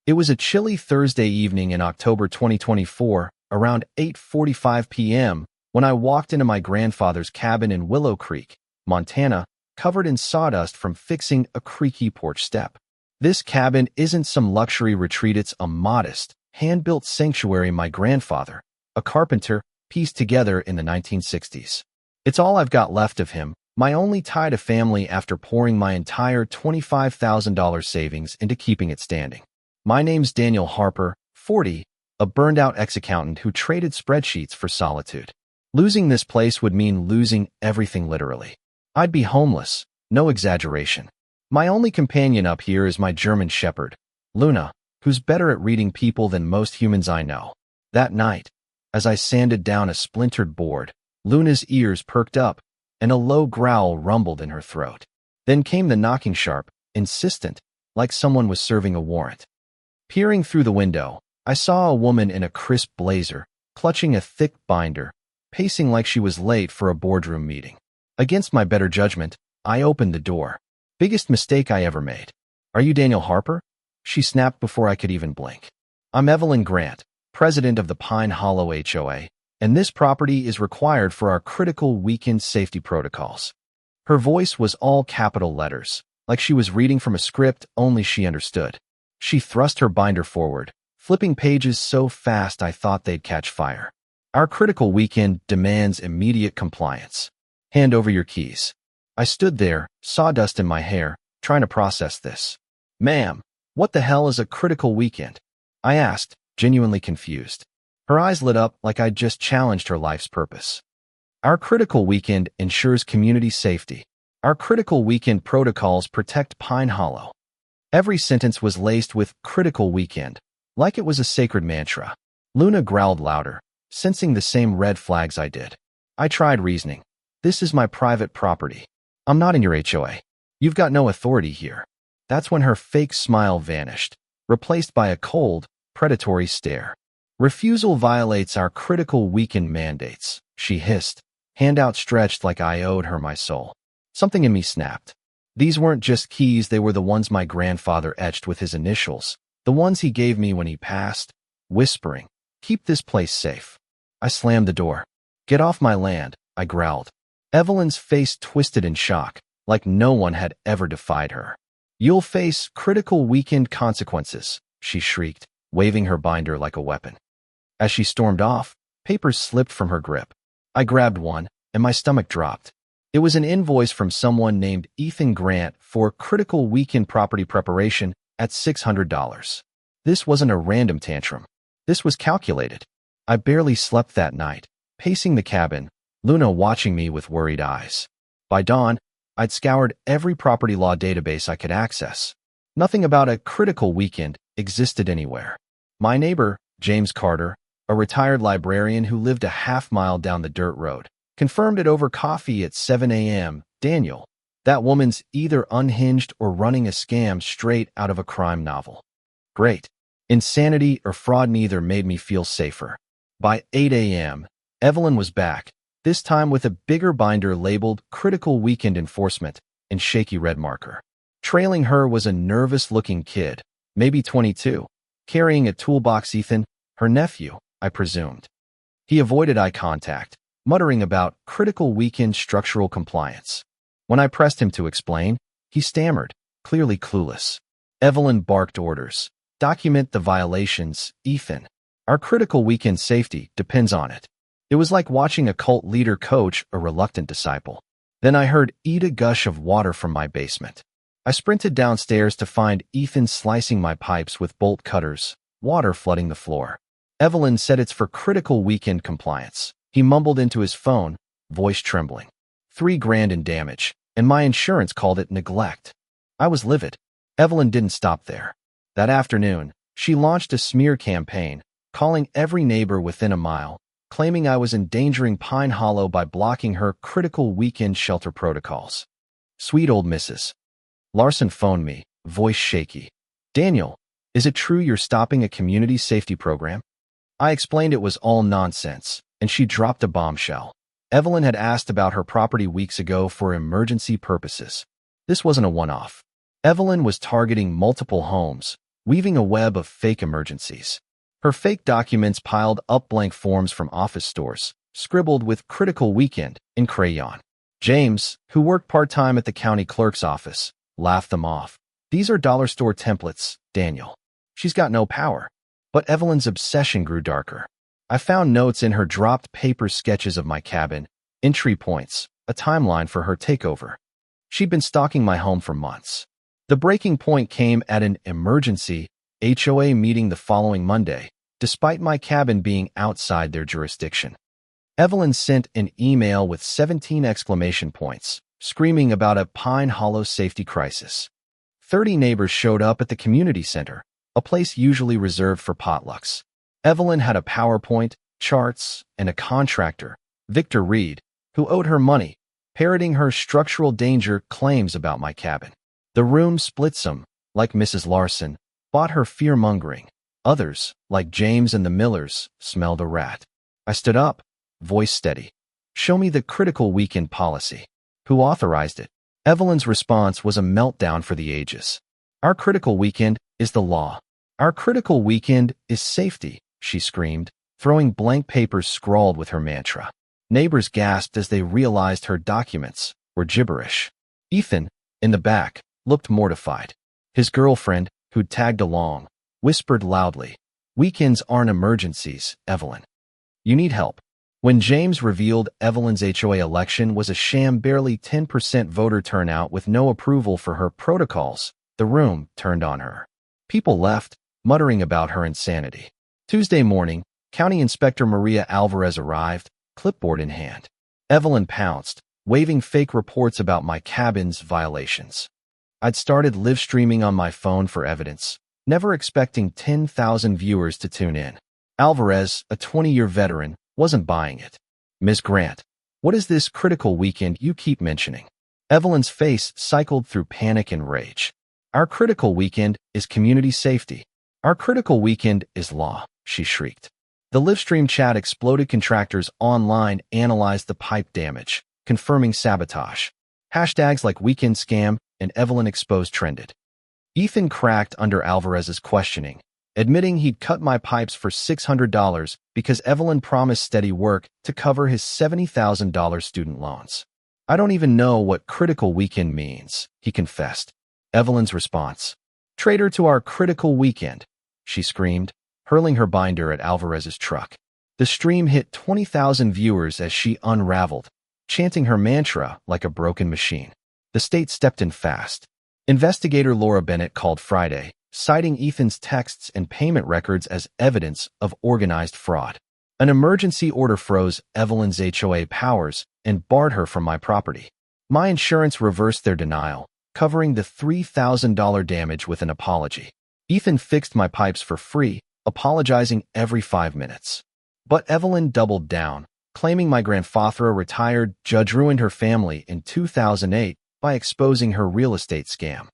It was a chilly Thursday evening in October 2024, around 8:45 p.m., when I walked into my grandfather's cabin in Willow Creek, Montana, covered in sawdust from fixing a creaky porch step. This cabin isn't some luxury retreat, it's a modest, hand-built sanctuary my grandfather, a carpenter, pieced together in the 1960s. It's all I've got left of him, my only tie to family after pouring my entire $25,000 savings into keeping it standing. My name's Daniel Harper, 40, a burned-out ex-accountant who traded spreadsheets for solitude. Losing this place would mean losing everything literally. I'd be homeless, no exaggeration. My only companion up here is my German shepherd, Luna, who's better at reading people than most humans I know. That night, as I sanded down a splintered board, Luna's ears perked up, and a low growl rumbled in her throat. Then came the knocking, sharp, insistent, like someone was serving a warrant. Peering through the window, I saw a woman in a crisp blazer, clutching a thick binder, pacing like she was late for a boardroom meeting. Against my better judgment, I opened the door. Biggest mistake I ever made. "Are you Daniel Harper?" She snapped before I could even blink. "I'm Evelyn Grant, president of the Pine Hollow HOA, and this property is required for our critical weekend safety protocols." Her voice was all capital letters, like she was reading from a script only she understood. She thrust her binder forward, flipping pages so fast I thought they'd catch fire. "Our critical weekend demands immediate compliance. Hand over your keys." I stood there, sawdust in my hair, trying to process this. "Ma'am, what the hell is a critical weekend?" I asked, genuinely confused. Her eyes lit up like I'd just challenged her life's purpose. "Our critical weekend ensures community safety. Our critical weekend protocols protect Pine Hollow." Every sentence was laced with "critical weekend," like it was a sacred mantra. Luna growled louder, sensing the same red flags I did. I tried reasoning. "This is my private property. I'm not in your HOA. You've got no authority here." That's when her fake smile vanished, replaced by a cold, predatory stare. "Refusal violates our critical weekend mandates," she hissed, hand outstretched like I owed her my soul. Something in me snapped. These weren't just keys, they were the ones my grandfather etched with his initials, the ones he gave me when he passed, whispering, "Keep this place safe." I slammed the door. "Get off my land," I growled. Evelyn's face twisted in shock, like no one had ever defied her. "You'll face critical weekend consequences," she shrieked, waving her binder like a weapon. As she stormed off, papers slipped from her grip. I grabbed one, and my stomach dropped. It was an invoice from someone named Ethan Grant for critical weekend property preparation at $600. This wasn't a random tantrum. This was calculated. I barely slept that night, pacing the cabin, Luna watching me with worried eyes. By dawn, I'd scoured every property law database I could access. Nothing about a critical weekend existed anywhere. My neighbor, James Carter, a retired librarian who lived a half-mile down the dirt road, confirmed it over coffee at 7 a.m. "Daniel, that woman's either unhinged or running a scam straight out of a crime novel." Great. Insanity or fraud neither made me feel safer. By 8 a.m., Evelyn was back, this time with a bigger binder labeled "Critical Weekend Enforcement" in shaky red marker. Trailing her was a nervous-looking kid, maybe 22, carrying a toolbox. Ethan, her nephew, I presumed. He avoided eye contact, muttering about critical weekend structural compliance. When I pressed him to explain, he stammered, clearly clueless. Evelyn barked orders. "Document the violations, Ethan. Our critical weekend safety depends on it." It was like watching a cult leader coach a reluctant disciple. Then I heard a gush of water from my basement. I sprinted downstairs to find Ethan slicing my pipes with bolt cutters, water flooding the floor. Evelyn said it's for critical weekend compliance. He mumbled into his phone, voice trembling. $3,000 in damage, and my insurance called it neglect. I was livid. Evelyn didn't stop there. That afternoon, she launched a smear campaign, calling every neighbor within a mile, claiming I was endangering Pine Hollow by blocking her critical weekend shelter protocols. Sweet old Mrs. Larson phoned me, voice shaky. "Daniel, is it true you're stopping a community safety program?" I explained it was all nonsense, and she dropped a bombshell. Evelyn had asked about her property weeks ago for emergency purposes. This wasn't a one-off. Evelyn was targeting multiple homes, weaving a web of fake emergencies. Her fake documents piled up blank forms from office stores, scribbled with critical weekend in crayon. James, who worked part-time at the county clerk's office, laughed them off. These are dollar store templates, Daniel. She's got no power. But Evelyn's obsession grew darker. I found notes in her dropped paper sketches of my cabin, entry points, a timeline for her takeover. She'd been stalking my home for months. The breaking point came at an emergency HOA meeting the following Monday, despite my cabin being outside their jurisdiction. Evelyn sent an email with 17 exclamation points, screaming about a Pine Hollow safety crisis. 30 neighbors showed up at the community center, a place usually reserved for potlucks. Evelyn had a PowerPoint, charts, and a contractor, Victor Reed, who owed her money, parroting her structural danger claims about my cabin. The room split. Some, like Mrs. Larson, bought her fear-mongering. Others, like James and the Millers, smelled a rat. I stood up, voice steady. Show me the critical weekend policy. Who authorized it? Evelyn's response was a meltdown for the ages. Our critical weekend is the law. Our critical weekend is safety, she screamed, throwing blank papers scrawled with her mantra. Neighbors gasped as they realized her documents were gibberish. Ethan, in the back, looked mortified. His girlfriend, who'd tagged along, whispered loudly, "Weekends aren't emergencies, Evelyn. You need help." When James revealed Evelyn's HOA election was a sham, barely 10% voter turnout with no approval for her protocols, the room turned on her. People left, muttering about her insanity. Tuesday morning, County Inspector Maria Alvarez arrived, clipboard in hand. Evelyn pounced, waving fake reports about my cabin's violations. I'd started live streaming on my phone for evidence, never expecting 10,000 viewers to tune in. Alvarez, a 20-year veteran, wasn't buying it. "Ms. Grant, what is this critical weekend you keep mentioning?" Evelyn's face cycled through panic and rage. "Our critical weekend is community safety. Our critical weekend is law," she shrieked. The livestream chat exploded. Contractors online analyzed the pipe damage, confirming sabotage. Hashtags like weekend scam and Evelyn exposed trended. Ethan cracked under Alvarez's questioning, admitting he'd cut my pipes for $600 because Evelyn promised steady work to cover his $70,000 student loans. "I don't even know what critical weekend means," he confessed. Evelyn's response, "Traitor to our critical weekend," she screamed, hurling her binder at Alvarez's truck. The stream hit 20,000 viewers as she unraveled, chanting her mantra like a broken machine. The state stepped in fast. Investigator Laura Bennett called Friday, citing Ethan's texts and payment records as evidence of organized fraud. An emergency order froze Evelyn's HOA powers and barred her from my property. My insurance reversed their denial, covering the $3,000 damage with an apology. Ethan fixed my pipes for free, apologizing every 5 minutes. But Evelyn doubled down, claiming my grandfather, a retired judge, ruined her family in 2008 by exposing her real estate scam.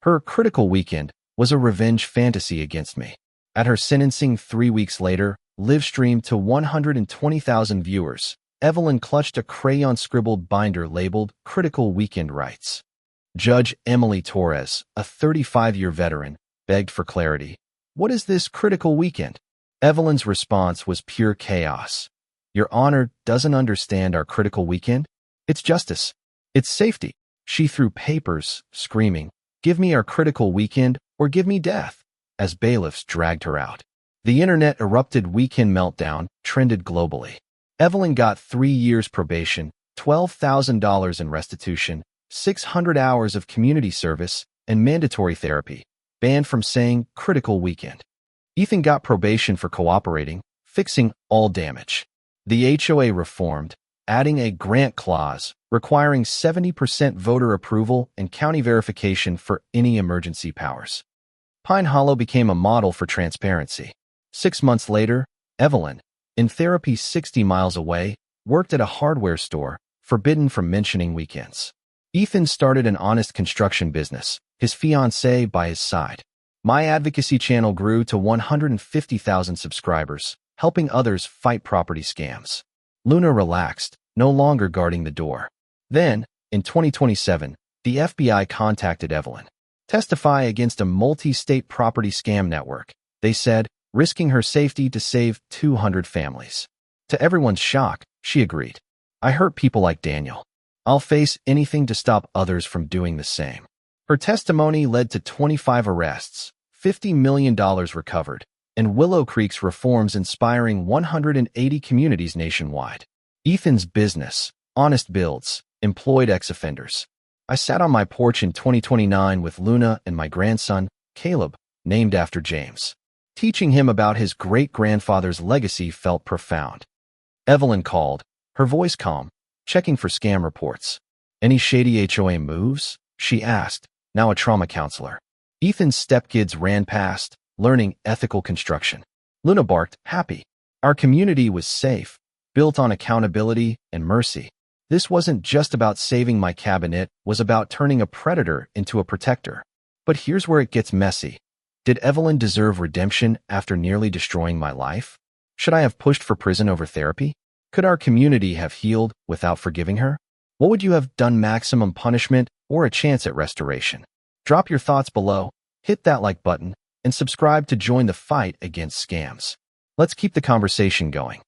Her critical weekend was a revenge fantasy against me. At her sentencing 3 weeks later, live streamed to 120,000 viewers, Evelyn clutched a crayon-scribbled binder labeled Critical Weekend Rights. Judge Emily Torres, a 35-year veteran, begged for clarity. "What is this critical weekend?" Evelyn's response was pure chaos. "Your Honor doesn't understand our critical weekend. It's justice. It's safety." She threw papers, screaming, "Give me our critical weekend or give me death," as bailiffs dragged her out. The internet erupted. Weekend Meltdown trended globally. Evelyn got 3 years probation, $12,000 in restitution, 600 hours of community service, and mandatory therapy, banned from saying critical weekend. Ethan got probation for cooperating, fixing all damage. The HOA reformed, adding a grant clause requiring 70% voter approval and county verification for any emergency powers. Pine Hollow became a model for transparency. 6 months later, Evelyn, in therapy 60 miles away, worked at a hardware store, forbidden from mentioning weekends. Ethan started an honest construction business, his fiancée by his side. My advocacy channel grew to 150,000 subscribers, helping others fight property scams. Luna relaxed, no longer guarding the door. Then, in 2027, the FBI contacted Evelyn. testify against a multi-state property scam network, they said, risking her safety to save 200 families. To everyone's shock, she agreed. I hurt people like Daniel. I'll face anything to stop others from doing the same. Her testimony led to 25 arrests, $50 million recovered, and Willow Creek's reforms inspiring 180 communities nationwide. Ethan's business, Honest Builds, employed ex-offenders. I sat on my porch in 2029 with Luna and my grandson, Caleb, named after James. Teaching him about his great-grandfather's legacy felt profound. Evelyn called, her voice calm, checking for scam reports. Any shady HOA moves? She asked, now a trauma counselor. Ethan's stepkids ran past, learning ethical construction. Luna barked, happy. Our community was safe, built on accountability and mercy. This wasn't just about saving my cabin, it was about turning a predator into a protector. But here's where it gets messy. Did Evelyn deserve redemption after nearly destroying my life? Should I have pushed for prison over therapy? Could our community have healed without forgiving her? What would you have done, maximum punishment or a chance at restoration? Drop your thoughts below, hit that like button, and subscribe to join the fight against scams. Let's keep the conversation going.